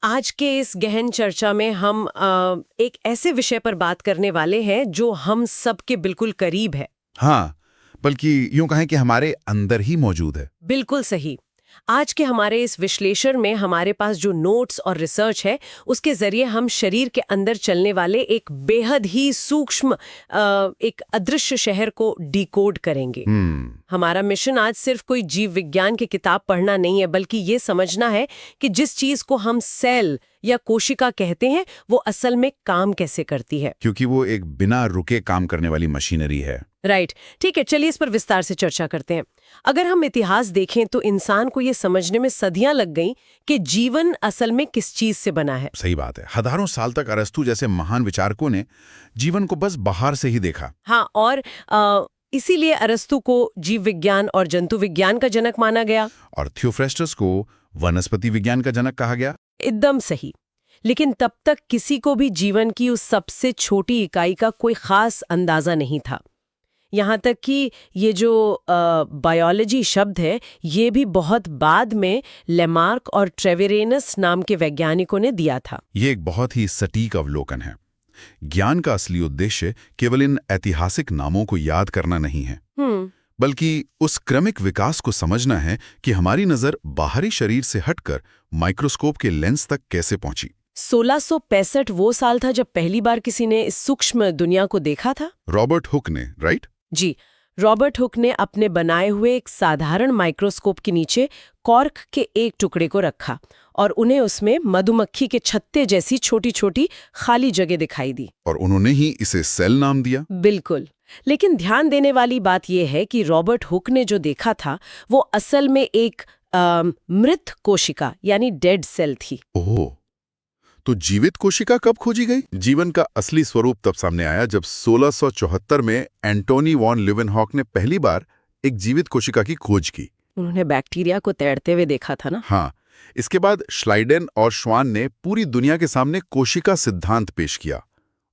आज के इस गहन चर्चा में हम एक ऐसे विषय पर बात करने वाले हैं जो हम सबके बिल्कुल करीब है। हाँ, बल्कि यूं कहें कि हमारे अंदर ही मौजूद है। बिल्कुल सही। आज के हमारे इस विश्लेषण में हमारे पास जो नोट्स और रिसर्च है, उसके जरिए हम शरीर के अंदर चलने वाले एक बेहद ही सूक्ष्म एक अदृश्य शहर को डिकोड करेंगे। हमारा मिशन आज सिर्फ कोई जीव विज्ञान की किताब पढ़ना नहीं है, बल्कि ये समझना है कि जिस चीज को हम सेल या कोशिका कहते हैं, वो असल में काम कैसे करती है। क्योंकि वो एक बिना रुके काम करने वाली मशीनरी है। राइट, ठीक है, चलिए इस पर विस्तार से चर्चा करते हैं। अगर हम इतिहास देखें तो इंसान को ये समझने में सदियां लग गईं कि जीवन असल में किस चीज से बना है। सही बात है। हजारों साल तक अरस्तु जैसे महान विचारकों ने जीवन को बस बाहर से ही देखा। हाँ, और इसीलिए अरस्तु को जीव विज्ञान और जंतु विज्ञान का जनक माना गया और थियोफ्रेस्टस को वनस्पति विज्ञान का जनक कहा गया। एकदम सही। लेकिन तब तक किसी को भी जीवन की उस सबसे छोटी इकाई का कोई खास अंदाजा नहीं था। यहाँ तक कि ये जो बायोलॉजी शब्द है, ये भी बहुत बाद में लेमार्क और ट्रेवेरेनस नाम के वैज्ञानिकों ने दिया था। ये एक बहुत ही सटीक अवलोकन है। ज्ञान का असली उद्देश्य केवल इन ऐतिहासिक नामों को याद करना नहीं है, बल्कि उस क्रमिक विकास को समझना है कि हमारी नजर बाहरी शरीर से हटकर माइक्रोस्कोप के लेंस तक कैसे पहुंची। 1665 वो साल था जब पहली बार किसी ने इस सूक्ष्म दुनिया को देखा था। रॉबर्ट हुक ने, राइट? जी, रॉबर्ट हुक ने अपने बनाए हुए एक साधारण माइक्रोस्कोप के नीचे कॉर्क के एक टुकड़े को रखा और उन्हें उसमें मधुमक्खी के छत्ते जैसी छोटी छोटी खाली जगह दिखाई दी। और उन्होंने ही इसे सेल नाम दिया। बिल्कुल। लेकिन ध्यान देने वाली बात यह है कि रॉबर्ट हुक ने जो देखा था वो असल में एक मृत कोशिका यानी डेड सेल थी। ओह, तो जीवित कोशिका कब खोजी गई? जीवन का असली स्वरूप तब सामने आया जब 1674 में एंटोनी वॉन लीवेनहॉक ने पहली बार एक जीवित कोशिका की खोज की। उन्होंने बैक्टीरिया को तैरते हुए देखा था ना? हाँ, इसके बाद श्लाइडेन और श्वान ने पूरी दुनिया के सामने कोशिका सिद्धांत पेश किया।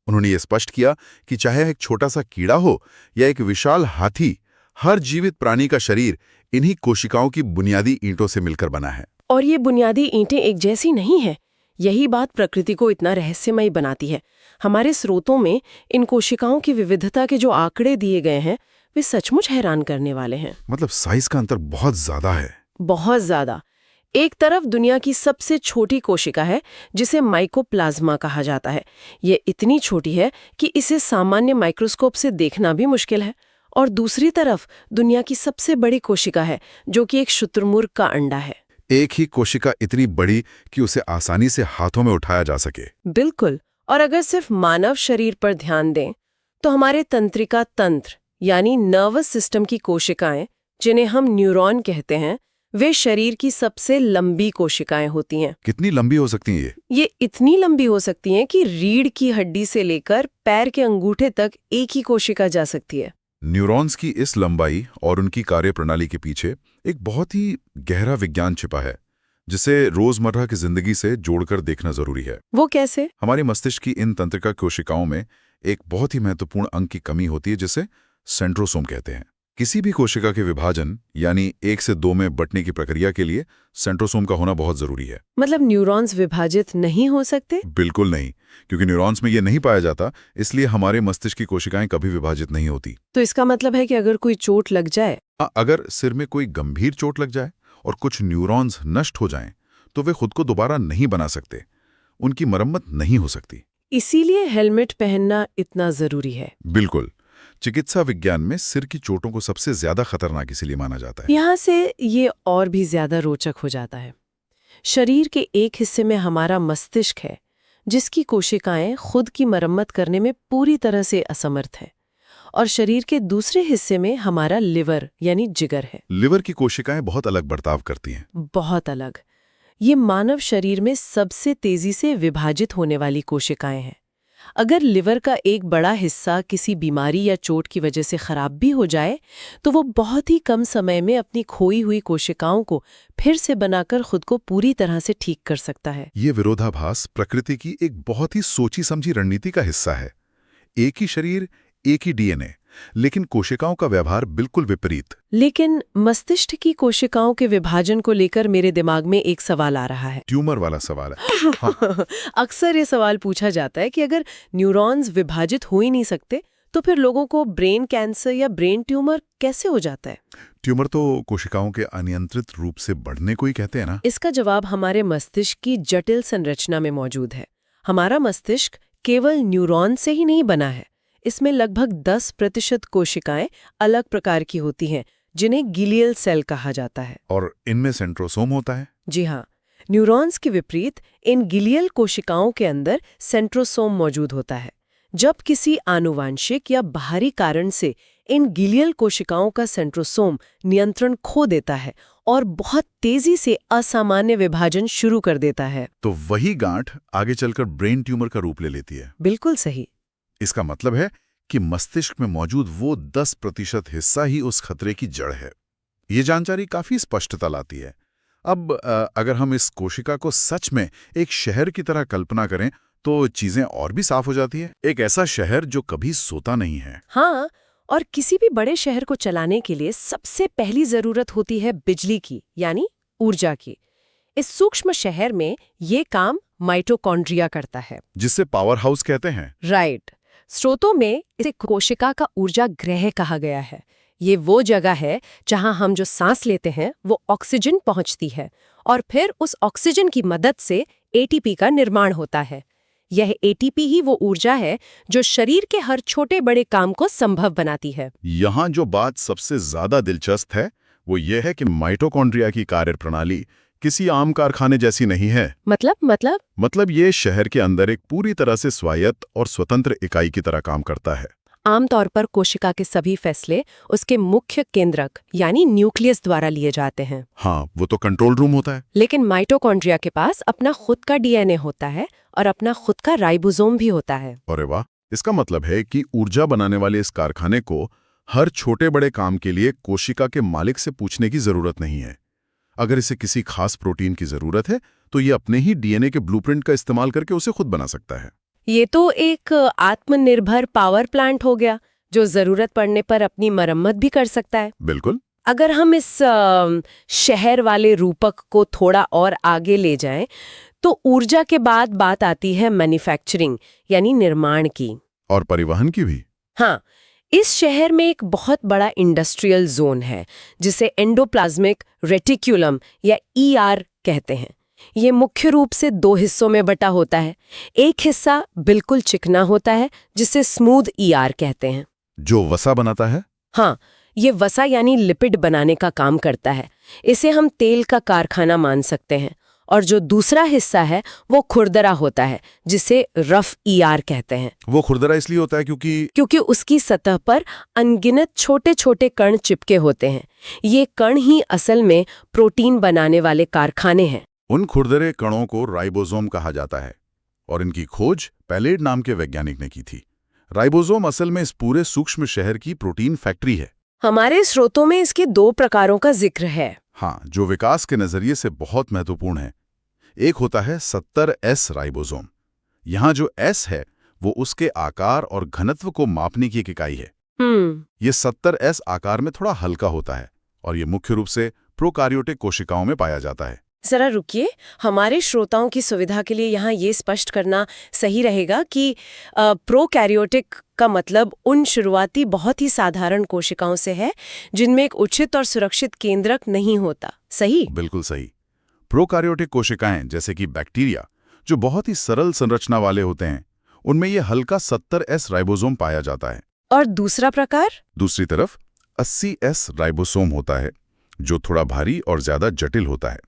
उन्होंने ये स्पष्ट किया कि चाहे एक छोटा सा कीड़ा हो या एक विशाल हाथी, हर जीवित प्राणी का शरीर इन्हीं कोशिकाओं की बुनियादी ईंटों से मिलकर बना है। और ये बुनियादी ईंटें एक जैसी नहीं है। यही बात प्रकृति को इतना रहस्यमयी बनाती है। हमारे स्रोतों में इन कोशिकाओं की विविधता के जो आंकड़े दिए गए हैं, वे सचमुच हैरान करने वाले हैं। मतलब साइज का अंतर बहुत ज्यादा है। बहुत ज्यादा। एक तरफ दुनिया की सबसे छोटी कोशिका है जिसे माइकोप्लाज्मा कहा जाता है। ये इतनी छोटी है कि इसे सामान्य माइक्रोस्कोप से देखना भी मुश्किल है। और दूसरी तरफ दुनिया की सबसे बड़ी कोशिका है जो कि एक शुतुरमुर्ग का अंडा है। एक ही कोशिका इतनी बड़ी कि उसे आसानी से हाथों में उठाया जा सके। बिल्कुल। और अगर सिर्फ मानव शरीर पर ध्यान दें तो हमारे तंत्रिका तंत्र यानी नर्वस सिस्टम की कोशिकाएं, जिन्हें हम न्यूरॉन कहते हैं, वे शरीर की सबसे लंबी कोशिकाएं होती हैं। कितनी लंबी हो सकती हैं ये इतनी लंबी हो सकती हैं कि रीढ़ की हड्डी से लेकर पैर के अंगूठे तक एक ही कोशिका जा सकती है। न्यूरॉन्स की इस लंबाई और उनकी कार्यप्रणाली के पीछे एक बहुत ही गहरा विज्ञान छिपा है, जिसे रोजमर्रा की जिंदगी से जोड़कर देखना जरूरी है। वो कैसे? हमारे मस्तिष्क की इन तंत्रिका कोशिकाओं में एक बहुत ही महत्वपूर्ण अंग की कमी होती है, जिसे सेंट्रोसोम कहते हैं। किसी भी कोशिका के विभाजन यानी 1 से 2 में बंटने की प्रक्रिया के लिए सेंट्रोसोम का होना बहुत जरूरी है। मतलब न्यूरॉन्स विभाजित नहीं हो सकते? बिल्कुल नहीं, क्योंकि न्यूरॉन्स में ये नहीं पाया जाता, इसलिए हमारे मस्तिष्क की कोशिकाएं कभी विभाजित नहीं होती। तो इसका मतलब है कि अगर कोई चोट लग जाए, अगर सिर में कोई गंभीर चोट लग जाए और कुछ न्यूरॉन्स नष्ट हो जाएं, तो वे खुद को दोबारा नहीं बना सकते, उनकी मरम्मत नहीं हो सकती। इसीलिए हेलमेट पहनना इतना जरूरी है। बिल्कुल। चिकित्सा विज्ञान में सिर की चोटों को सबसे ज्यादा खतरनाक इसीलिए माना जाता है। यहाँ से ये और भी ज्यादा रोचक हो जाता है। शरीर के एक हिस्से में हमारा मस्तिष्क है, जिसकी कोशिकाएं खुद की मरम्मत करने में पूरी तरह से असमर्थ है, और शरीर के दूसरे हिस्से में हमारा लिवर यानी जिगर है। लिवर की कोशिकाएं बहुत अलग बर्ताव करती हैं। बहुत अलग। ये मानव शरीर में सबसे तेजी से विभाजित होने वाली कोशिकाएं हैं। अगर लिवर का एक बड़ा हिस्सा किसी बीमारी या चोट की वजह से खराब भी हो जाए, तो वो बहुत ही कम समय में अपनी खोई हुई कोशिकाओं को फिर से बनाकर खुद को पूरी तरह से ठीक कर सकता है। ये विरोधाभास प्रकृति की एक बहुत ही सोची समझी रणनीति का हिस्सा है। एक ही शरीर एक ही डीएनए, लेकिन कोशिकाओं का व्यवहार बिल्कुल विपरीत। लेकिन मस्तिष्क की कोशिकाओं के विभाजन को लेकर मेरे दिमाग में एक सवाल आ रहा है। ट्यूमर वाला सवाल है। हाँ। अक्सर ये सवाल पूछा जाता है कि अगर न्यूरॉन्स विभाजित हो ही नहीं सकते तो फिर लोगों को ब्रेन कैंसर या ब्रेन ट्यूमर कैसे हो जाता है? ट्यूमर तो कोशिकाओं के अनियंत्रित रूप से बढ़ने को ही कहते हैं ना। इसका जवाब हमारे मस्तिष्क की जटिल संरचना में मौजूद है। हमारा मस्तिष्क केवल न्यूरॉन से ही नहीं बना है। इसमें लगभग 10% कोशिकाएं अलग प्रकार की होती हैं, जिन्हें गिलियल सेल कहा जाता है। और इनमें सेंट्रोसोम होता है। जी हाँ, न्यूरॉन्स के विपरीत इन गिलियल कोशिकाओं के अंदर सेंट्रोसोम मौजूद होता है। जब किसी आनुवांशिक या बाहरी कारण से इन गिलियल कोशिकाओं का सेंट्रोसोम नियंत्रण खो देता है और बहुत तेजी से असामान्य विभाजन शुरू कर देता है, तो वही गांठ आगे चलकर ब्रेन ट्यूमर का रूप ले लेती है। बिल्कुल सही। इसका मतलब है कि मस्तिष्क में मौजूद वो 10% हिस्सा ही उस खतरे की जड़ है। ये जानकारी काफी स्पष्टता लाती है। अब अगर हम इस कोशिका को सच में एक शहर की तरह कल्पना करें तो चीजें और भी साफ हो जाती है। एक ऐसा शहर जो कभी सोता नहीं है। हाँ, और किसी भी बड़े शहर को चलाने के लिए सबसे पहली जरूरत होती है बिजली की, यानी ऊर्जा की। इस सूक्ष्म शहर में ये काम माइटोकॉन्ड्रिया करता है, जिससे पावर हाउस कहते हैं। राइट। स्रोतों में इसे कोशिका का ऊर्जा गृह कहा गया है। ये वो जगह है जहां हम जो सांस लेते हैं वो ऑक्सीजन पहुंचती है और फिर उस ऑक्सीजन की मदद से एटीपी का निर्माण होता है। यह एटीपी ही वो ऊर्जा है जो शरीर के हर छोटे बड़े काम को संभव बनाती है। यहाँ जो बात सबसे ज्यादा दिलचस्प है वो ये है कि माइटोकॉन्ड्रिया की कार्यप्रणाली किसी आम कारखाने जैसी नहीं है। मतलब ये शहर के अंदर एक पूरी तरह से स्वायत्त और स्वतंत्र इकाई की तरह काम करता है। आमतौर पर कोशिका के सभी फैसले उसके मुख्य केंद्रक यानी न्यूक्लियस द्वारा लिए जाते हैं। हाँ, वो तो कंट्रोल रूम होता है। लेकिन माइटोकॉन्ड्रिया के पास अपना खुद का डीएनए होता है और अपना खुद का राइबोसोम भी होता है। अरे वाह! इसका मतलब है कि ऊर्जा बनाने वाले इस कारखाने को हर छोटे बड़े काम के लिए कोशिका के मालिक से पूछने की जरूरत नहीं है। अगर इसे किसी खास प्रोटीन की जरूरत है तो ये अपने ही डीएनए के ब्लूप्रिंट का इस्तेमाल करके उसे खुद बना सकता है। ये तो एक आत्मनिर्भर पावर प्लांट हो गया जो जरूरत पड़ने पर अपनी मरम्मत भी कर सकता है। बिल्कुल। अगर हम इस शहर वाले रूपक को थोड़ा और आगे ले जाएं, तो ऊर्जा के बाद बात आती है मैन्युफैक्चरिंग यानी निर्माण की, और परिवहन की भी। हाँ, इस शहर में एक बहुत बड़ा इंडस्ट्रियल जोन है जिसे एंडोप्लाज्मिक रेटिक्यूलम या ईआर कहते हैं। ये मुख्य रूप से 2 हिस्सों में बटा होता है। एक हिस्सा बिल्कुल चिकना होता है जिसे स्मूथ ईआर कहते हैं, जो वसा बनाता है। हाँ, ये वसा यानी लिपिड बनाने का काम करता है। इसे हम तेल का कारखाना मान सकते हैं। और जो दूसरा हिस्सा है वो खुरदरा होता है जिसे रफ ईआर कहते हैं। वो खुरदरा इसलिए होता है क्योंकि उसकी सतह पर अनगिनत छोटे छोटे कण चिपके होते हैं। ये कण ही असल में प्रोटीन बनाने वाले कारखाने हैं। उन खुरदरे कणों को राइबोसोम कहा जाता है और इनकी खोज पैलेड नाम के वैज्ञानिक ने की थी। राइबोसोम असल में इस पूरे सूक्ष्म शहर की प्रोटीन फैक्ट्री है। हमारे स्रोतों में इसके 2 प्रकारों का जिक्र है। हाँ, जो विकास के नजरिए से बहुत महत्वपूर्ण है। एक होता है 70S राइबोसोम। यहाँ जो S है वो उसके आकार और घनत्व को मापने की एक इकाई है। ये 70S आकार में थोड़ा हल्का होता है और ये मुख्य रूप से प्रोकार्योटिक कोशिकाओं में पाया जाता है। जरा रुकिए, हमारे श्रोताओं की सुविधा के लिए यहाँ ये स्पष्ट करना सही रहेगा कि प्रोकैरियोटिक का मतलब उन शुरुआती बहुत ही साधारण कोशिकाओं से है जिनमें एक उचित और सुरक्षित केंद्रक नहीं होता। सही? बिल्कुल सही। प्रोकैरियोटिक कोशिकाएं जैसे कि बैक्टीरिया जो बहुत ही सरल संरचना वाले होते हैं, उनमें यह हल्का 70S राइबोसोम पाया जाता है। और दूसरा प्रकार? दूसरी तरफ 80S राइबोसोम होता है जो थोड़ा भारी और ज्यादा जटिल होता है।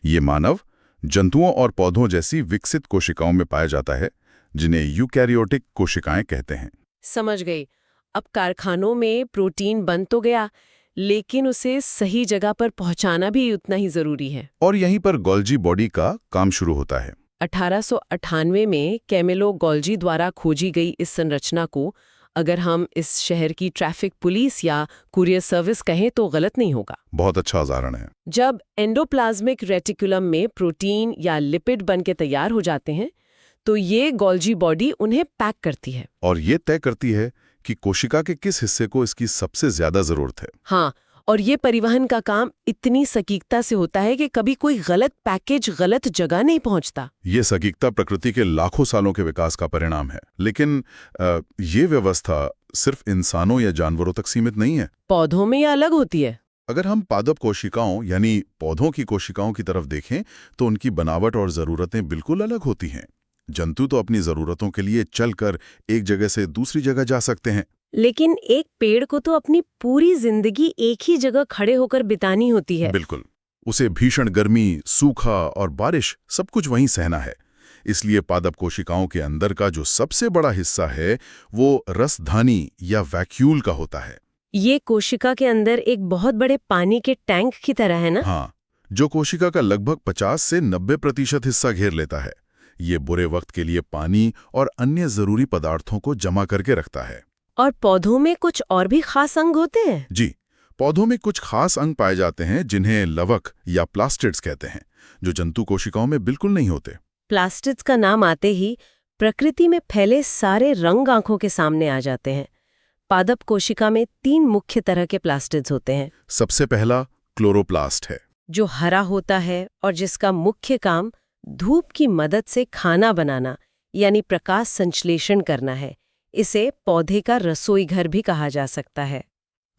ये मानव, जंतुओं और पौधों जैसी विकसित कोशिकाओं में पाया जाता है जिन्हें यूकैरियोटिक कोशिकाएं कहते हैं। समझ गई। अब कारखानों में प्रोटीन बन तो गया, लेकिन उसे सही जगह पर पहुंचाना भी उतना ही जरूरी है। और यहीं पर गोल्जी बॉडी का काम शुरू होता है। 1898 में कैमिलो गोल्जी द्वारा खोजी गई इस संरचना को अगर हम इस शहर की ट्रैफिक पुलिस या कुरियर सर्विस कहें तो गलत नहीं होगा। बहुत अच्छा उदाहरण है। जब एंडोप्लाज्मिक रेटिकुलम में प्रोटीन या लिपिड बन के तैयार हो जाते हैं तो ये गोल्जी बॉडी उन्हें पैक करती है। और ये तय करती है कि कोशिका के किस हिस्से को इसकी सबसे ज्यादा जरूरत है। हाँ, और ये परिवहन का काम इतनी सटीकता से होता है कि कभी कोई गलत पैकेज गलत जगह नहीं पहुंचता। ये सटीकता प्रकृति के लाखों सालों के विकास का परिणाम है, लेकिन ये व्यवस्था सिर्फ इंसानों या जानवरों तक सीमित नहीं है। पौधों में यह अलग होती है। अगर हम पादप कोशिकाओं यानी पौधों की कोशिकाओं की तरफ देखें तो उनकी बनावट और ज़रूरतें बिल्कुल अलग होती हैं। जंतु तो अपनी ज़रूरतों के लिए चलकर एक जगह से दूसरी जगह जा सकते हैं, लेकिन एक पेड़ को तो अपनी पूरी जिंदगी एक ही जगह खड़े होकर बितानी होती है। बिल्कुल, उसे भीषण गर्मी, सूखा और बारिश सब कुछ वहीं सहना है। इसलिए पादप कोशिकाओं के अंदर का जो सबसे बड़ा हिस्सा है वो रसधानी या वैक्यूल का होता है। ये कोशिका के अंदर एक बहुत बड़े पानी के टैंक की तरह है ना? हाँ, जो कोशिका का लगभग 50 से 90% हिस्सा घेर लेता है। ये बुरे वक्त के लिए पानी और अन्य जरूरी पदार्थों को जमा करके रखता है। और पौधों में कुछ और भी खास अंग होते हैं? जी, पौधों में कुछ खास अंग पाए जाते हैं जिन्हें लवक या प्लास्टिड्स कहते हैं, जो जंतु कोशिकाओं में बिल्कुल नहीं होते। प्लास्टिड्स का नाम आते ही प्रकृति में फैले सारे रंग आंखों के सामने आ जाते हैं। पादप कोशिका में 3 मुख्य तरह के प्लास्टिड्स होते हैं। सबसे पहला क्लोरोप्लास्ट है, जो हरा होता है और जिसका मुख्य काम धूप की मदद से खाना बनाना यानी प्रकाश संश्लेषण करना है। इसे पौधे का रसोई घर भी कहा जा सकता है।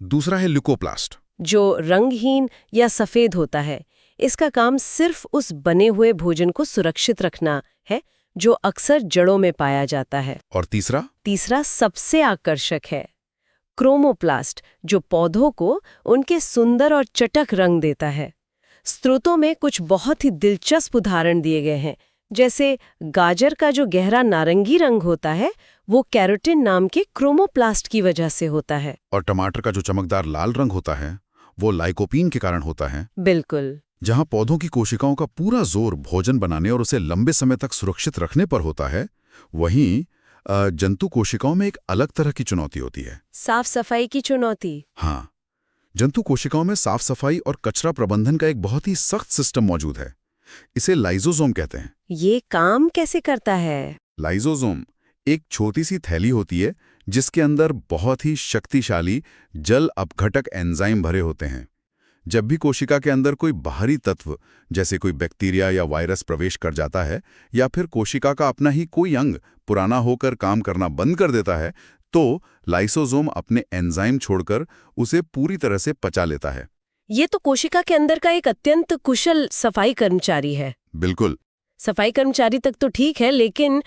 दूसरा है ल्यूकोप्लास्ट, जो रंगहीन या सफेद होता है। इसका काम सिर्फ उस बने हुए भोजन को सुरक्षित रखना है जो अक्सर जड़ों में पाया जाता है। और तीसरा सबसे आकर्षक है क्रोमोप्लास्ट, जो पौधों को उनके सुंदर और चटक रंग देता है। स्रोतों में कुछ बहुत ही दिलचस्प उदाहरण दिए गए हैं, जैसे गाजर का जो गहरा नारंगी रंग होता है वो कैरोटीन नाम के क्रोमोप्लास्ट की वजह से होता है। और टमाटर का जो चमकदार लाल रंग होता है वो लाइकोपीन के कारण होता है। बिल्कुल। जहां पौधों की कोशिकाओं का पूरा जोर भोजन बनाने और उसे लंबे समय तक सुरक्षित रखने पर होता है, वहीं जंतु कोशिकाओं में एक अलग तरह की चुनौती होती है, साफ सफाई की चुनौती। हाँ, जंतु कोशिकाओं में साफ सफाई और कचरा प्रबंधन का एक बहुत ही सख्त सिस्टम मौजूद है। इसे लाइसोसोम कहते हैं। ये काम कैसे करता है? लाइसोसोम एक छोटी सी थैली होती है जिसके अंदर बहुत ही शक्तिशाली जल अपघटक एंजाइम भरे होते हैं। जब भी कोशिका के अंदर कोई बाहरी तत्व जैसे कोई बैक्टीरिया या वायरस प्रवेश कर जाता है या फिर कोशिका का अपना ही कोई अंग पुराना होकर काम करना बंद कर देता है, तो लाइसोसोम अपने एंजाइम छोड़कर उसे पूरी तरह से पचा लेता है। ये तो कोशिका के अंदर का एक अत्यंत कुशल सफाई कर्मचारी है। बिल्कुल। सफाई कर्मचारी तक तो ठीक है, लेकिन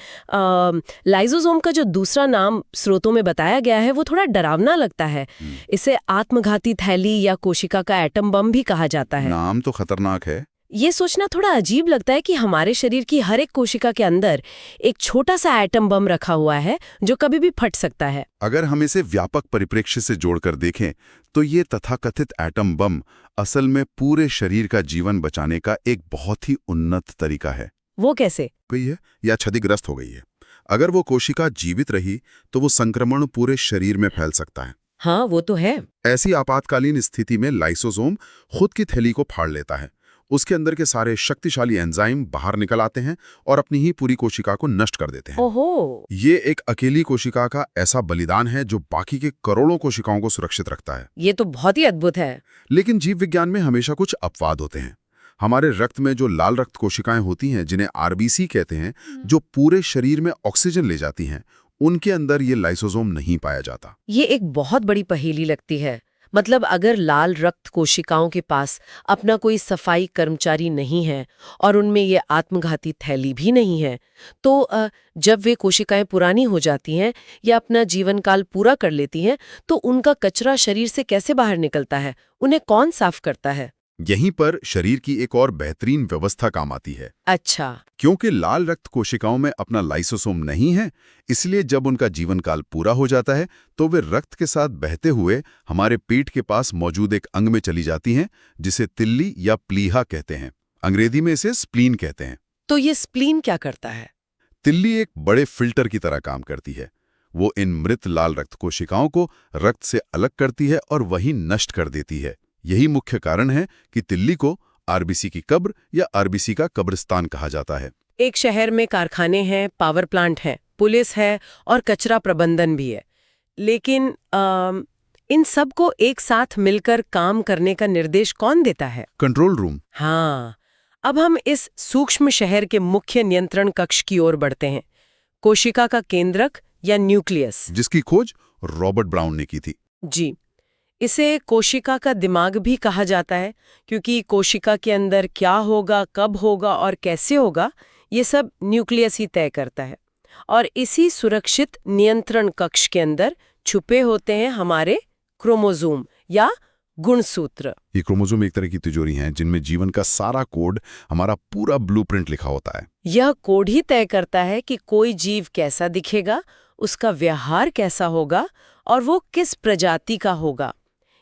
लाइसोसोम का जो दूसरा नाम स्रोतों में बताया गया है वो थोड़ा डरावना लगता है। इसे आत्मघाती थैली या कोशिका का एटम बम भी कहा जाता है। नाम तो खतरनाक है। ये सोचना थोड़ा अजीब लगता है कि हमारे शरीर की हर एक कोशिका के अंदर एक छोटा सा एटम बम रखा हुआ है जो कभी भी फट सकता है। अगर हम इसे व्यापक परिप्रेक्ष्य से जोड़कर देखें तो ये तथाकथित एटम बम असल में पूरे शरीर का जीवन बचाने का एक बहुत ही उन्नत तरीका है। वो कैसे? गई है या क्षतिग्रस्त हो गई है, अगर वो कोशिका जीवित रही तो वो संक्रमण पूरे शरीर में फैल सकता है। हाँ, वो तो है। ऐसी आपातकालीन स्थिति में लाइसोसोम खुद की थैली को फाड़ लेता है। उसके अंदर के सारे शक्तिशाली एंजाइम बाहर निकल आते हैं और अपनी ही पूरी कोशिका को नष्ट कर देते हैं। ओहो! ये एक अकेली कोशिका का ऐसा बलिदान है जो बाकी के करोड़ों कोशिकाओं को सुरक्षित रखता है। ये तो बहुत ही अद्भुत है। लेकिन जीव विज्ञान में हमेशा कुछ अपवाद होते हैं। हमारे रक्त में जो लाल रक्त कोशिकाएं होती हैं, जिन्हें आरबीसी कहते हैं, जो पूरे शरीर में ऑक्सीजन ले जाती हैं, उनके अंदर ये लाइसोसोम नहीं पाया जाता। ये एक बहुत बड़ी पहेली लगती है। मतलब अगर लाल रक्त कोशिकाओं के पास अपना कोई सफाई कर्मचारी नहीं है और उनमें ये आत्मघाती थैली भी नहीं है, तो जब वे कोशिकाएं पुरानी हो जाती हैं या अपना जीवन काल पूरा कर लेती हैं, तो उनका कचरा शरीर से कैसे बाहर निकलता है? उन्हें कौन साफ करता है? यहीं पर शरीर की एक और बेहतरीन व्यवस्था काम आती है। अच्छा। क्योंकि लाल रक्त कोशिकाओं में अपना लाइसोसोम नहीं है, इसलिए जब उनका जीवन काल पूरा हो जाता है तो वे रक्त के साथ बहते हुए हमारे पेट के पास मौजूद एक अंग में चली जाती हैं, जिसे तिल्ली या प्लीहा कहते हैं। अंग्रेजी में इसे स्प्लीन कहते हैं। तो ये स्प्लीन क्या करता है? तिल्ली एक बड़े फिल्टर की तरह काम करती है। वो इन मृत लाल रक्त कोशिकाओं को रक्त से अलग करती है और वहीं नष्ट कर देती है। यही मुख्य कारण है कि तिल्ली को आरबीसी की कब्र या आरबीसी का कब्रिस्तान कहा जाता है। एक शहर में कारखाने हैं, पावर प्लांट है, पुलिस है और कचरा प्रबंधन भी है। लेकिन इन सब को एक साथ मिलकर काम करने का निर्देश कौन देता है? Control room. हाँ, अब हम इस सूक्ष्म शहर के मुख्य नियंत्रण कक्ष की ओर बढ़ते हैं, कोशिका का केंद्रक या न्यूक्लियस। जिसकी खोज रॉबर्ट ब्राउन ने की थी। जी, इसे कोशिका का दिमाग भी कहा जाता है, क्योंकि कोशिका के अंदर क्या होगा, कब होगा और कैसे होगा, ये सब न्यूक्लियस ही तय करता है। और इसी सुरक्षित नियंत्रण कक्ष के अंदर छुपे होते हैं हमारे क्रोमोसोम या गुणसूत्र। ये क्रोमोसोम एक तरह की तिजोरी हैं जिनमें जीवन का सारा कोड, हमारा पूरा ब्लूप्रिंट लिखा होता है। यह कोड ही तय करता है कि कोई जीव कैसा दिखेगा, उसका व्यवहार कैसा होगा और वो किस प्रजाति का होगा।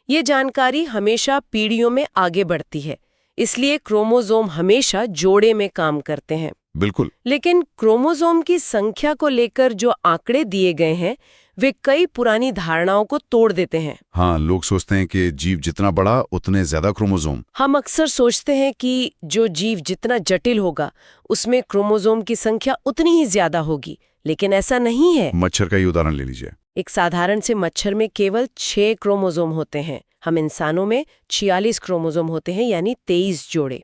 ये जानकारी हमेशा पीढ़ियों में आगे बढ़ती है, इसलिए क्रोमोसोम हमेशा जोड़े में काम करते हैं। बिल्कुल। लेकिन क्रोमोसोम की संख्या को लेकर जो आंकड़े दिए गए हैं, वे कई पुरानी धारणाओं को तोड़ देते हैं। हाँ, लोग सोचते हैं कि जीव जितना बड़ा उतने ज्यादा क्रोमोसोम। हम अक्सर सोचते हैं कि जो जीव जितना जटिल होगा, उसमें क्रोमोसोम की संख्या उतनी ही ज्यादा होगी, लेकिन ऐसा नहीं है। मच्छर का ही उदाहरण ले लीजिए। एक साधारण से मच्छर में केवल 6 क्रोमोसोम होते हैं। हम इंसानों में 46 क्रोमोसोम होते हैं, यानी 23 जोड़े।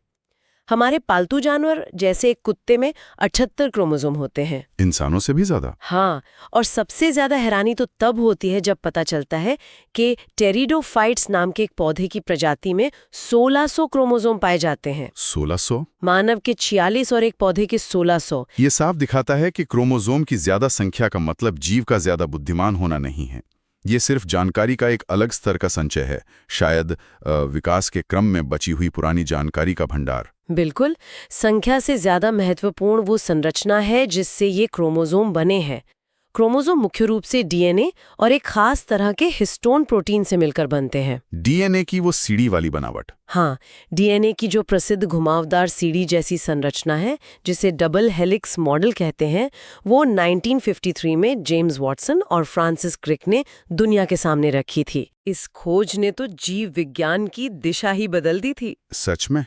हमारे पालतू जानवर जैसे एक कुत्ते में 78 क्रोमोसोम होते हैं। इंसानों से भी ज्यादा। हाँ, और सबसे ज्यादा हैरानी तो तब होती है जब पता चलता है कि टेरिडोफाइट्स नाम के एक पौधे की प्रजाति में 1600 क्रोमोसोम पाए जाते हैं। 1600? मानव के 46 और एक पौधे के 1600। ये साफ दिखाता है कि क्रोमोसोम की ज्यादा संख्या का मतलब जीव का ज्यादा बुद्धिमान होना नहीं है। ये सिर्फ जानकारी का एक अलग स्तर का संचय है, शायद विकास के क्रम में बची हुई पुरानी जानकारी का भंडार। बिल्कुल, संख्या से ज्यादा महत्वपूर्ण वो संरचना है जिससे ये क्रोमोसोम बने हैं। क्रोमोसोम मुख्य रूप से डीएनए और एक खास तरह के हिस्टोन प्रोटीन से मिलकर बनते हैं। डीएनए की वो सीढ़ी वाली बनावट। हाँ, डीएनए की जो प्रसिद्ध घुमावदार सीढ़ी जैसी संरचना है, जिसे डबल हेलिक्स मॉडल कहते हैं, वो 1953 में जेम्स वॉटसन और फ्रांसिस क्रिक ने दुनिया के सामने रखी थी। इस खोज ने तो जीव विज्ञान की दिशा ही बदल दी थी। सच में।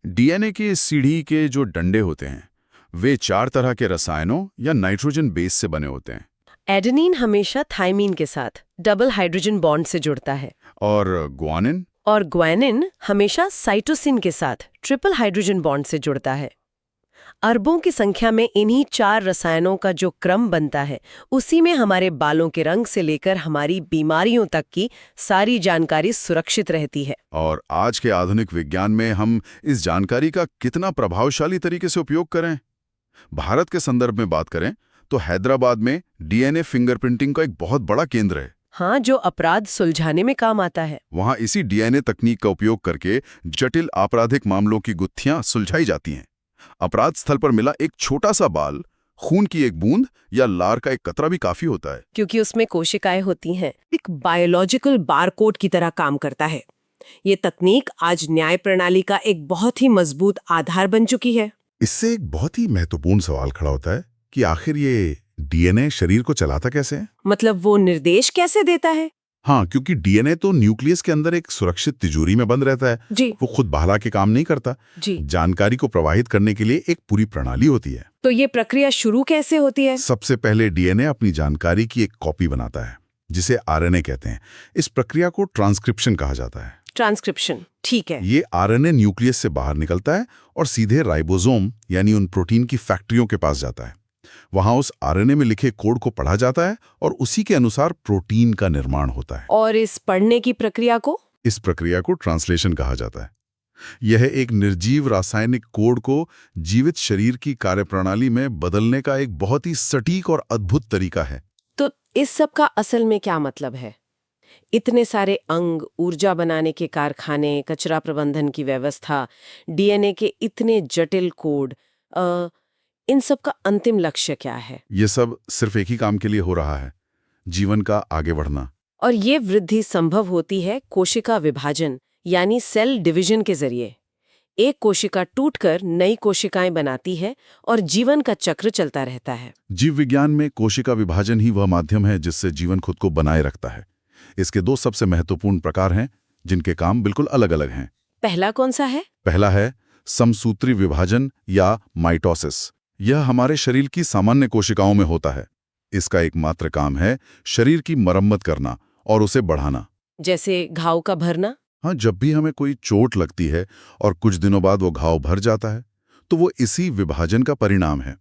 डीएनए की इस सीढ़ी के जो डंडे होते हैं, वे 4 तरह के रसायनों या नाइट्रोजन बेस से बने होते हैं। एडेनिन हमेशा थाइमीन के साथ डबल हाइड्रोजन बॉन्ड से जुड़ता है, और ग्वानिन? और ग्वानिन हमेशा साइटोसिन के साथ ट्रिपल हाइड्रोजन बॉन्ड से जुड़ता है। अरबों की संख्या में इन्हीं 4 रसायनों का जो क्रम बनता है, उसी में हमारे बालों के रंग से लेकर हमारी बीमारियों तक की सारी जानकारी सुरक्षित रहती है। और आज के आधुनिक विज्ञान में हम इस जानकारी का कितना प्रभावशाली तरीके से उपयोग करें। भारत के संदर्भ में बात करें तो हैदराबाद में डीएनए फिंगरप्रिंटिंग का एक बहुत बड़ा केंद्र है। हाँ, जो अपराध सुलझाने में काम आता है। वहां इसी डीएनए तकनीक का उपयोग करके जटिल आपराधिक मामलों की गुत्थियां सुलझाई जाती हैं। अपराध स्थल पर मिला एक छोटा सा बाल, खून की एक बूंद या लार का एक कतरा भी काफी होता है, क्योंकि उसमें कोशिकाएं होती हैं। एक बायोलॉजिकल बारकोड की तरह काम करता है। ये तकनीक आज न्याय प्रणाली का एक बहुत ही मजबूत आधार बन चुकी है। इससे एक बहुत ही महत्वपूर्ण सवाल खड़ा होता है कि आखिर ये डीएनए शरीर को चलाता कैसे है? मतलब वो निर्देश कैसे देता है? हाँ, क्योंकि डीएनए तो न्यूक्लियस के अंदर एक सुरक्षित तिजोरी में बंद रहता है। जी। वो खुद बाहर के काम नहीं करता। जी। जानकारी को प्रवाहित करने के लिए एक पूरी प्रणाली होती है। तो ये प्रक्रिया शुरू कैसे होती है? सबसे पहले डीएनए अपनी जानकारी की एक कॉपी बनाता है, जिसे आरएनए कहते हैं। इस प्रक्रिया को ट्रांसक्रिप्शन कहा जाता है। ट्रांसक्रिप्शन, ठीक है। ये आरएनए न्यूक्लियस से बाहर निकलता है और सीधे राइबोसोम यानी उन प्रोटीन की फैक्ट्रियों के पास जाता है। वहां उस आरएनए में लिखे कोड को पढ़ा जाता है और उसी के अनुसार प्रोटीन का निर्माण होता है। और इस पढ़ने की प्रक्रिया को? इस प्रक्रिया को ट्रांसलेशन कहा जाता है। यह एक निर्जीव रासायनिक कोड को जीवित शरीर की कार्यप्रणाली में बदलने का एक बहुत ही सटीक और अद्भुत तरीका है। तो इस सब का असल में क्या मतलब है? इतने सारे अंग, ऊर्जा बनाने के कारखाने, कचरा प्रबंधन की व्यवस्था, डीएनए के इतने जटिल कोड, इन सब का अंतिम लक्ष्य क्या है? ये सब सिर्फ एक ही काम के लिए हो रहा है, जीवन का आगे बढ़ना। और ये वृद्धि संभव होती है कोशिका विभाजन यानी सेल डिवीजन के जरिए। एक कोशिका टूटकर नई कोशिकाएं बनाती है और जीवन का चक्र चलता रहता है। जीव विज्ञान में कोशिका विभाजन ही वह माध्यम है जिससे जीवन खुद को बनाए रखता है। इसके 2 सबसे महत्वपूर्ण प्रकार हैं, जिनके काम बिल्कुल अलग अलग हैं। पहला कौन सा है? पहला है समसूत्री विभाजन या माइटोसिस। यह हमारे शरीर की सामान्य कोशिकाओं में होता है। इसका एकमात्र काम है शरीर की मरम्मत करना और उसे बढ़ाना। जैसे घाव का भरना? हाँ, जब भी हमें कोई चोट लगती है और कुछ दिनों बाद वो घाव भर जाता है, तो वो इसी विभाजन का परिणाम है।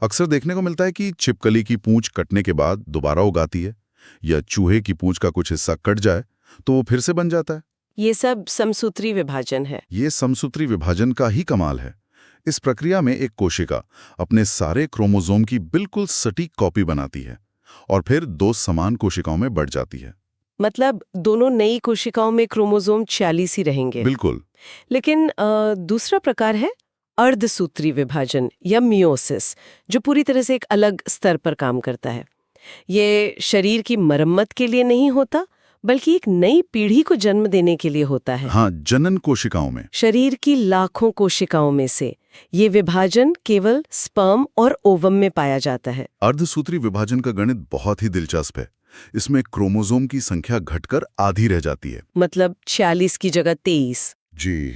अक्सर देखने को मिलता है कि छिपकली की पूंछ कटने के बाद दोबारा उगाती है, या चूहे की पूंछ का कुछ हिस्सा कट जाए तो वो फिर से बन जाता है। ये सब समसूत्री विभाजन है। ये समसूत्री विभाजन का ही कमाल है। इस प्रक्रिया में एक कोशिका अपने सारे क्रोमोसोम की बिल्कुल सटीक कॉपी बनाती है और फिर दो समान कोशिकाओं में बढ़ जाती है। मतलब दोनों नई कोशिकाओं में क्रोमोसोम 46 ही रहेंगे। बिल्कुल। लेकिन दूसरा प्रकार है अर्धसूत्री विभाजन या मियोसिस, जो पूरी तरह से एक अलग स्तर पर काम करता है। ये शरीर की मरम्मत के लिए नहीं होता, बल्कि एक नई पीढ़ी को जन्म देने के लिए होता है। हाँ, जनन कोशिकाओं में। शरीर की लाखों कोशिकाओं में से ये विभाजन केवल स्पर्म और ओवम में पाया जाता है। अर्धसूत्री विभाजन का गणित बहुत ही दिलचस्प है। इसमें क्रोमोसोम की संख्या घटकर आधी रह जाती है। मतलब 46 की जगह 23। जी,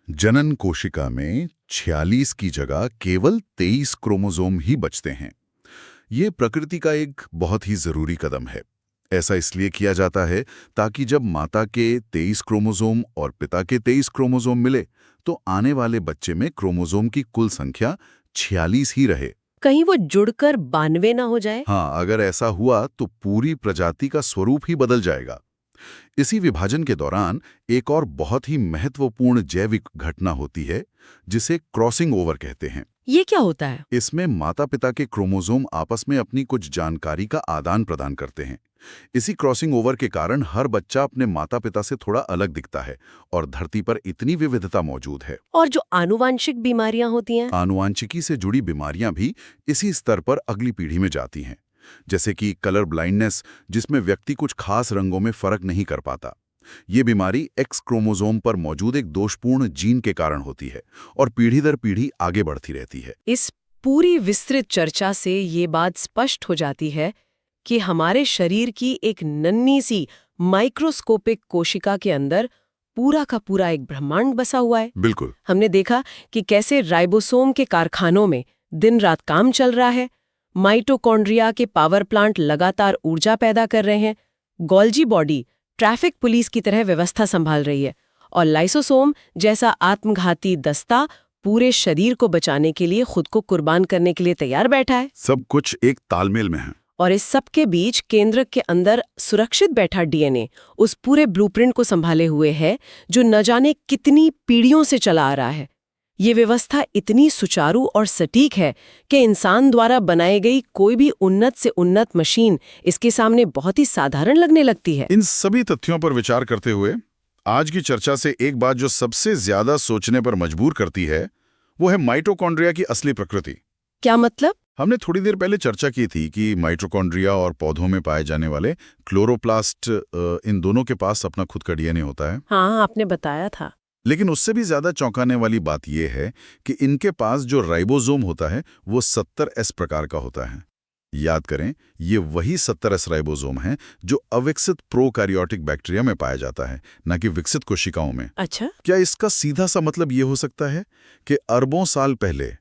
जनन कोशिका में 46 की जगह केवल 23 क्रोमोसोम ही बचते हैं। ये प्रकृति का एक बहुत ही जरूरी कदम है। ऐसा इसलिए किया जाता है ताकि जब माता के 23 क्रोमोसोम और पिता के 23 क्रोमोसोम मिले तो आने वाले बच्चे में क्रोमोसोम की कुल संख्या 46 ही रहे। कहीं वो जुड़कर 92 ना हो जाए? हाँ, अगर ऐसा हुआ तो पूरी प्रजाति का स्वरूप ही बदल जाएगा। इसी विभाजन के दौरान एक और बहुत ही महत्वपूर्ण जैविक घटना होती है, जिसे क्रॉसिंग ओवर कहते हैं। ये क्या होता है? इसमें माता-पिता के क्रोमोसोम आपस में अपनी कुछ जानकारी का आदान प्रदान करते हैं। इसी क्रॉसिंग ओवर के कारण हर बच्चा अपने माता-पिता से थोड़ा अलग दिखता है और धरती पर इतनी विविधता मौजूद है। और जो आनुवांशिक बीमारियां होती हैं? आनुवांशिकी से जुड़ी बीमारियां भी इसी स्तर पर अगली पीढ़ी में जाती हैं, जैसे कि कलर ब्लाइंडनेस, जिसमें व्यक्ति कुछ खास रंगों में फर्क नहीं कर पाता। ये बीमारी एक्स क्रोमोसोम पर मौजूद एक दोषपूर्ण जीन के कारण होती है और पीढ़ी दर पीढ़ी आगे बढ़ती रहती है। इस पूरी विस्तृत चर्चा से ये बात स्पष्ट हो जाती है कि हमारे शरीर की एक नन्ही सी माइक्रोस्कोपिक कोशिका के अंदर पूरा का पूरा एक ब्रह्मांड बसा हुआ है। बिल्कुल। हमने देखा कि कैसे राइबोसोम के कारखानों में दिन रात काम चल रहा है, माइटोकॉन्ड्रिया के पावर प्लांट लगातार ऊर्जा पैदा कर रहे हैं, गोल्जी बॉडी ट्रैफिक पुलिस की तरह व्यवस्था संभाल रही है, और लाइसोसोम जैसा आत्मघाती दस्ता पूरे शरीर को बचाने के लिए खुद को कुर्बान करने के लिए तैयार बैठा है। सब कुछ एक तालमेल में है। और इस सब के बीच केंद्रक के अंदर सुरक्षित बैठा डीएनए उस पूरे ब्लूप्रिंट को संभाले हुए है, जो न जाने कितनी पीढ़ियों से चला आ रहा है। ये व्यवस्था इतनी सुचारू और सटीक है कि इंसान द्वारा बनाई गई कोई भी उन्नत से उन्नत मशीन इसके सामने बहुत ही साधारण लगने लगती है। इन सभी तथ्यों पर विचार करते हुए आज की चर्चा से एक बात जो सबसे ज्यादा सोचने पर मजबूर करती है, वो है माइटोकॉन्ड्रिया की असली प्रकृति। क्या मतलब? हमने थोड़ी देर पहले चर्चा की थी कि माइटोकॉन्ड्रिया और पौधों में पाए जाने वाले क्लोरोप्लास्ट, इन दोनों के पास अपना खुद का डीएनए होता है। हाँ, आपने बताया था। लेकिन उससे भी ज्यादा चौंकाने वाली बात यह है कि इनके पास जो राइबोसोम होता है वो 70S प्रकार का होता है। याद करें, ये वही 70S राइबोसोम हैं जो अविकसित प्रोकैरियोटिक बैक्टीरिया में पाया जाता है, न कि विकसित कोशिकाओं में। अच्छा। क्या इसका सीधा सा मतलब ये हो सकता है कि अरबों साल पहले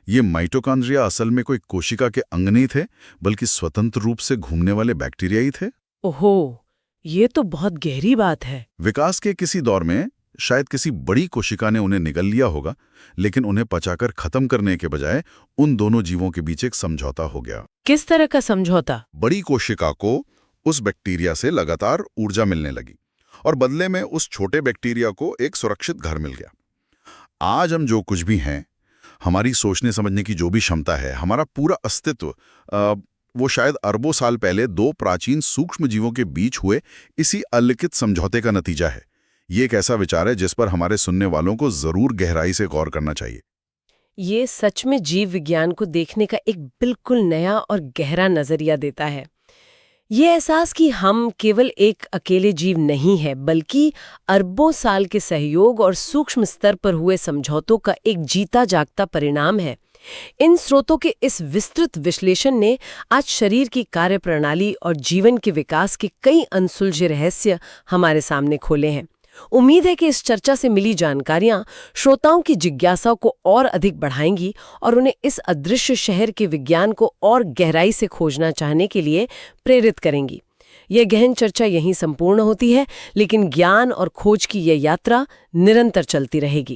ये माइटोकॉन्ड्रिया असल में कोई कोशिका के अंग नहीं थे, बल्कि स्वतंत्र रूप से घूमने वाले बैक्टीरिया ही थे? ओहो, ये तो बहुत गहरी बात है। विकास के किसी दौर में शायद किसी बड़ी कोशिका ने उन्हें निगल लिया होगा, लेकिन उन्हें पचाकर खत्म करने के बजाय उन दोनों जीवों के बीच एक समझौता हो गया। किस तरह का समझौता? बड़ी कोशिका को उस बैक्टीरिया से लगातार ऊर्जा मिलने लगी और बदले में उस छोटे बैक्टीरिया को एक सुरक्षित घर मिल गया। आज हम जो कुछ भी हैं, हमारी सोचने समझने की जो भी क्षमता है, हमारा पूरा अस्तित्व, वो शायद अरबों साल पहले दो प्राचीन सूक्ष्म जीवों के बीच हुए इसी अलिखित समझौते का नतीजा है। ये एक ऐसा विचार है जिस पर हमारे सुनने वालों को जरूर गहराई से गौर करना चाहिए। ये सच में जीव विज्ञान को देखने का एक बिल्कुल नया और गहरा नजरिया देता है। ये एहसास कि हम केवल एक अकेले जीव नहीं है, बल्कि अरबों साल के सहयोग और सूक्ष्म स्तर पर हुए समझौतों का एक जीता जागता परिणाम है। इन स्रोतों के इस विस्तृत विश्लेषण ने आज शरीर की कार्यप्रणाली और जीवन के विकास के कई अनसुलझे रहस्य हमारे सामने खोले हैं। उम्मीद है कि इस चर्चा से मिली जानकारियां श्रोताओं की जिज्ञासा को और अधिक बढ़ाएंगी और उन्हें इस अदृश्य शहर के विज्ञान को और गहराई से खोजना चाहने के लिए प्रेरित करेंगी। यह गहन चर्चा यहीं संपूर्ण होती है, लेकिन ज्ञान और खोज की यह यात्रा निरंतर चलती रहेगी।